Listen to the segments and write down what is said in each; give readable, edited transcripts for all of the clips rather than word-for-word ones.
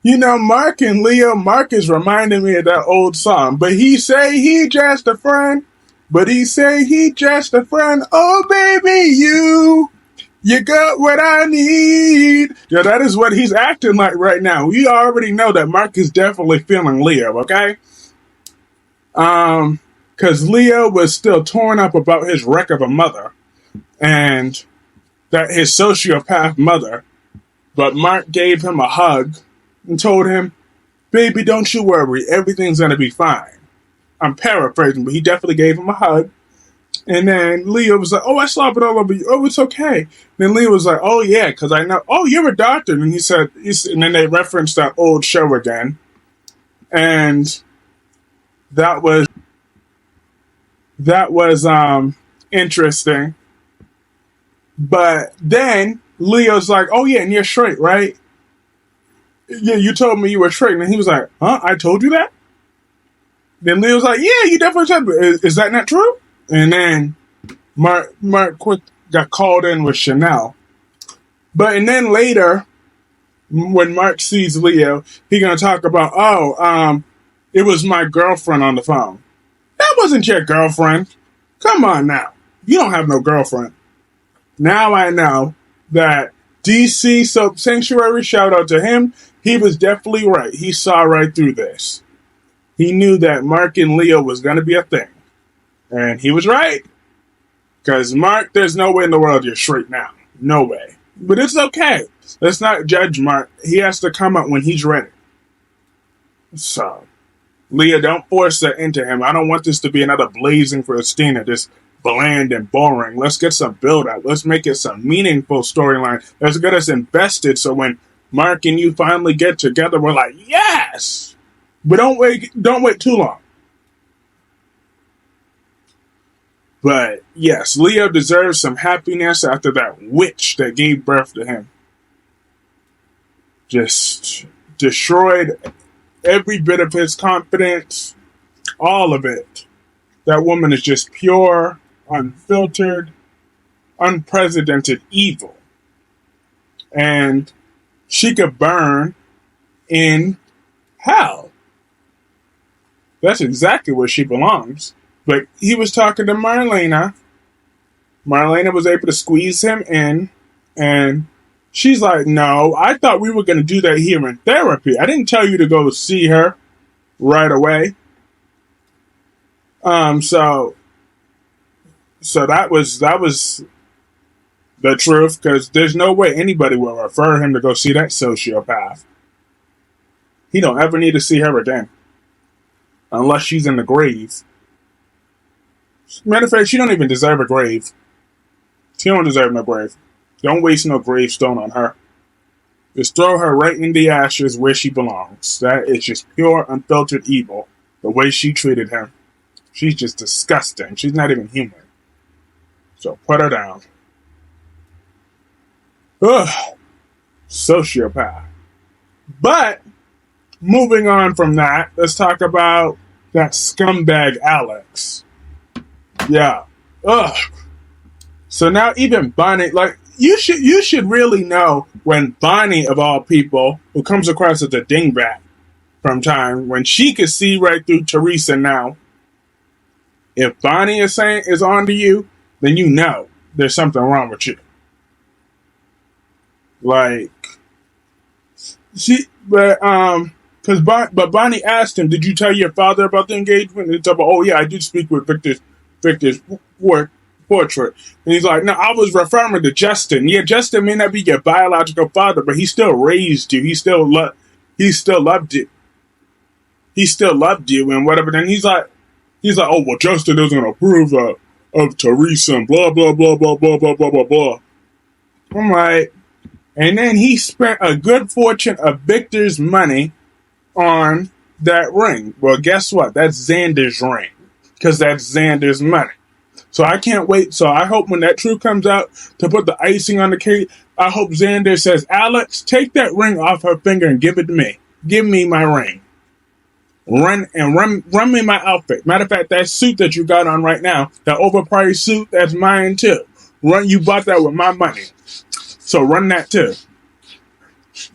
You know, Mark and Leo, Mark is reminding me of that old song. But he say he just a friend. But he say he just a friend. Oh, baby, you got what I need. Yeah, that is what he's acting like right now. We already know that Mark is definitely feeling Leo, okay? Because Leo was still torn up about his wreck of a mother and that his sociopath mother. But Mark gave him a hug and told him, baby, don't you worry. Everything's going to be fine. I'm paraphrasing, but he definitely gave him a hug. And then Leo was like, oh, I slop it all over you. Oh, it's okay. Then Leo was like, oh, yeah, because I know. Oh, you're a doctor. And he said, and then they referenced that old show again. And that was interesting. But then Leo's like, oh, yeah, and you're straight, right? Yeah, you told me you were straight. And he was like, huh? I told you that? Then Leo's like, yeah, you definitely said that. Is that not true? And then Mark quick got called in with Chanel. And then later, when Mark sees Leo, he gonna talk about, it was my girlfriend on the phone. That wasn't your girlfriend. Come on now. You don't have no girlfriend. Now I know that DC Soap Sanctuary, shout out to him, he was definitely right. He saw right through this. He knew that Mark and Leo was gonna be a thing. And he was right. Because Mark, there's no way in the world you're straight now. No way. But it's okay. Let's not judge Mark. He has to come up when he's ready. So, Leah, don't force that into him. I don't want this to be another Blazing for Estina, just bland and boring. Let's get some build up. Let's make it some meaningful storyline. Let's get us invested so when Mark and you finally get together, we're like, yes! But don't wait too long. But yes, Leo deserves some happiness after that witch that gave birth to him. Just destroyed every bit of his confidence, all of it. That woman is just pure, unfiltered, unprecedented evil. And she could burn in hell. That's exactly where she belongs. But he was talking to Marlena. Marlena was able to squeeze him in. And she's like, no, I thought we were going to do that here in therapy. I didn't tell you to go see her right away. So that was the truth, because there's no way anybody will refer him to go see that sociopath. He don't ever need to see her again. Unless she's in the grave. Matter of fact, she don't even deserve a grave. She don't deserve no grave. Don't waste no gravestone on her. Just throw her right in the ashes where she belongs. That is just pure, unfiltered evil. The way she treated him. She's just disgusting. She's not even human. So put her down. Ugh. Sociopath. But, moving on from that, let's talk about that scumbag Alex. Yeah. Ugh. So now even Bonnie, like, you should really know when Bonnie, of all people, who comes across as a dingbat from time, when she could see right through Teresa now, if Bonnie is on to you, then you know there's something wrong with you. Like, but Bonnie asked him, did you tell your father about the engagement? And he's like, oh yeah, I did speak with Victor's portrait. And he's like, no, I was referring to Justin. Yeah, Justin may not be your biological father, but he still raised you. He still loved you. He still loved you and whatever. Then he's like, oh, well, Justin doesn't approve of Teresa and blah, blah, blah, blah, blah, blah, blah, blah, blah. I'm like, and then he spent a good fortune of Victor's money on that ring. Well, guess what? That's Xander's ring. Because that's Xander's money. So I can't wait. So I hope when that truth comes out to put the icing on the cake, I hope Xander says, Alex, take that ring off her finger and give it to me. Give me my ring. Run me my outfit. Matter of fact, that suit that you got on right now, that overpriced suit, that's mine too. You bought that with my money. So run that too.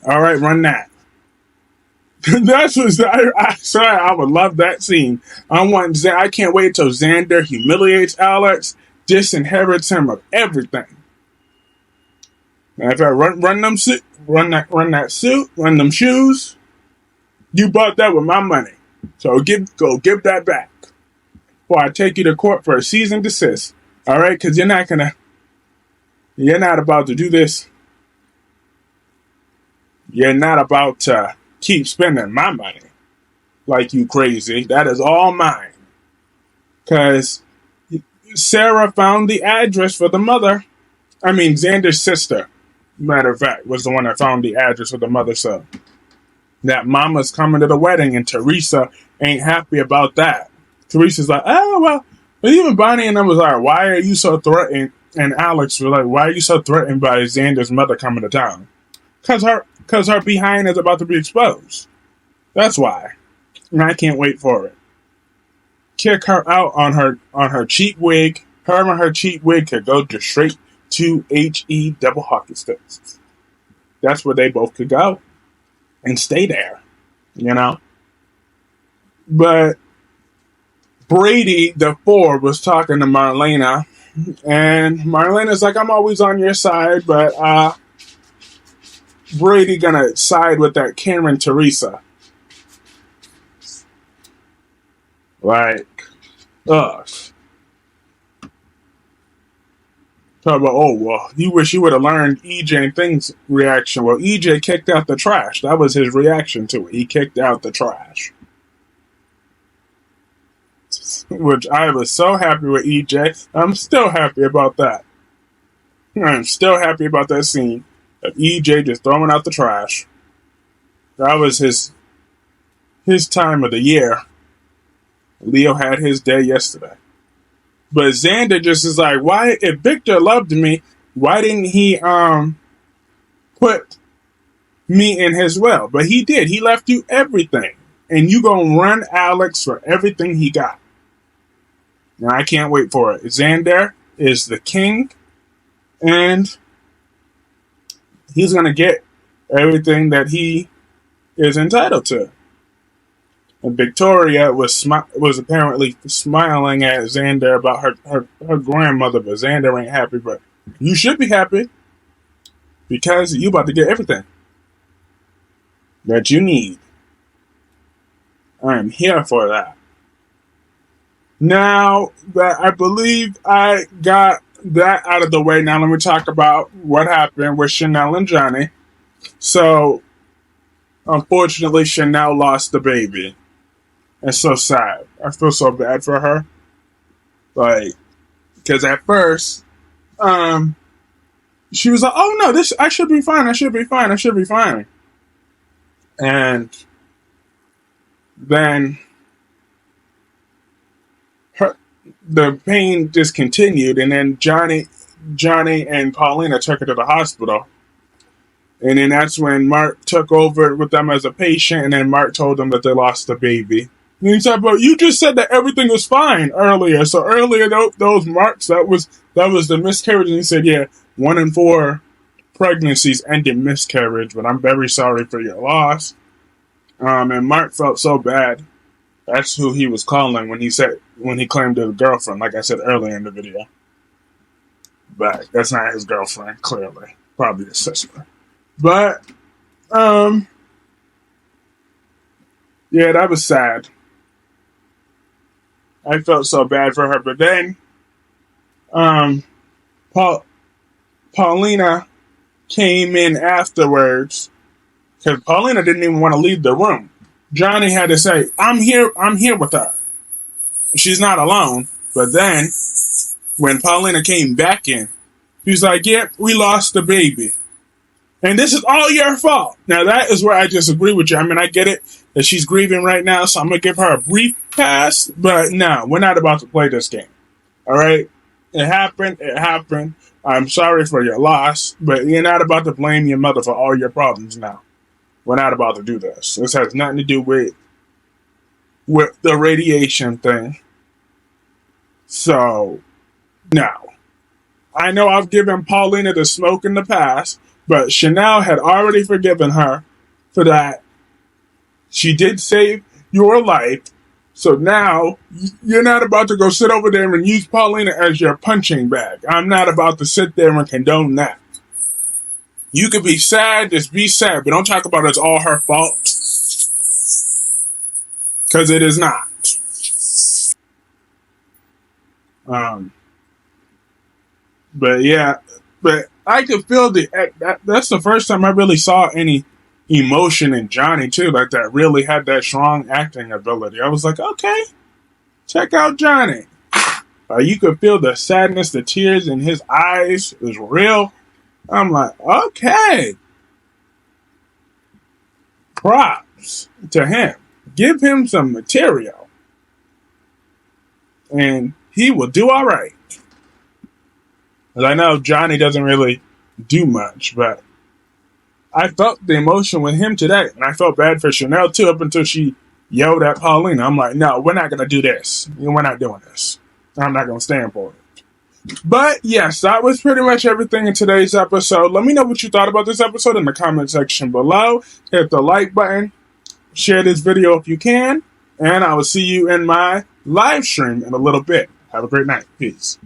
All right, run that. That's what I sorry. I would love that scene. I can't wait till Xander humiliates Alex, disinherits him of everything. And if I run them suit, run that suit, run them shoes, you bought that with my money. So go give that back, or I take you to court for a cease and desist. All right, because you're not about to do this. You're not about to keep spending my money like you crazy. That is all mine. Because Sarah found the address for the mother. I mean, Xander's sister, matter of fact, was the one that found the address for the mother. So that mama's coming to the wedding, and Teresa ain't happy about that. Teresa's like, oh, well, even Bonnie and them was like, why are you so threatened? And Alex was like, why are you so threatened by Xander's mother coming to town? Because her behind is about to be exposed. That's why. And I can't wait for it. Kick her out on her cheap wig. Her and her cheap wig could go just straight to HE double hockey sticks. That's where they both could go and stay there, you know. But Brady, the four, was talking to Marlena, and Marlena's like, I'm always on your side, but Brady gonna side with that Cameron Teresa. Like, ugh. Talk about, oh, well, you wish you would have learned EJ and Thing's reaction. Well, EJ kicked out the trash. That was his reaction to it. He kicked out the trash. Which I was so happy with EJ. I'm still happy about that. I'm still happy about that scene of EJ just throwing out the trash. That was his time of the year. Leo had his day yesterday. But Xander just is like, why, if Victor loved me, why didn't he put me in his will? But he did. He left you everything. And you gonna run Alex for everything he got. Now I can't wait for it. Xander is the king, and he's gonna get everything that he is entitled to. And Victoria was apparently smiling at Xander about her grandmother, but Xander ain't happy. But you should be happy, because you about to get everything that you need. I am here for that. Now that I believe I got that out of the way, now let me talk about what happened with Chanel and Johnny. So, unfortunately, Chanel lost the baby. It's so sad. I feel so bad for her. Like, because at first, she was like, oh no, I should be fine. And then the pain just continued, and then Johnny and Paulina took her to the hospital. And then that's when Mark took over with them as a patient, and then Mark told them that they lost the baby. And he said, but you just said that everything was fine earlier. So earlier, those marks, that was the miscarriage. And he said, yeah, 1 in 4 pregnancies end in miscarriage, but I'm very sorry for your loss. And Mark felt so bad. That's who he was calling when he claimed a girlfriend, like I said earlier in the video. But that's not his girlfriend, clearly. Probably his sister. But, yeah, that was sad. I felt so bad for her. But then, Paulina came in afterwards, because Paulina didn't even want to leave the room. Johnny had to say, I'm here with her. She's not alone. But then, when Paulina came back in, he was like, yep, we lost the baby. And this is all your fault. Now, that is where I disagree with you. I mean, I get it that she's grieving right now, so I'm going to give her a brief pass. But no, we're not about to play this game. All right? It happened. I'm sorry for your loss, but you're not about to blame your mother for all your problems now. We're not about to do this. This has nothing to do with the radiation thing. So, no. I know I've given Paulina the smoke in the past, but Chanel had already forgiven her for that She did save your life. So now you're not about to go sit over there and use Paulina as your punching bag. I'm not about to sit there and condone that. You could be sad, just be sad, but don't talk about it's all her fault. Because it is not. But yeah, but I could feel that's the first time I really saw any emotion in Johnny too, like that really had that strong acting ability. I was like, okay, check out Johnny. You could feel the sadness, the tears in his eyes. It was real. I'm like, okay. Props to him. Give him some material. And he will do all right. Because I know Johnny doesn't really do much, but I felt the emotion with him today. And I felt bad for Chanel too, up until she yelled at Paulina. I'm like, no, we're not going to do this. We're not doing this. I'm not going to stand for it. But yes, that was pretty much everything in today's episode. Let me know what you thought about this episode in the comment section below. Hit the like button. Share this video if you can. And I will see you in my live stream in a little bit. Have a great night. Peace.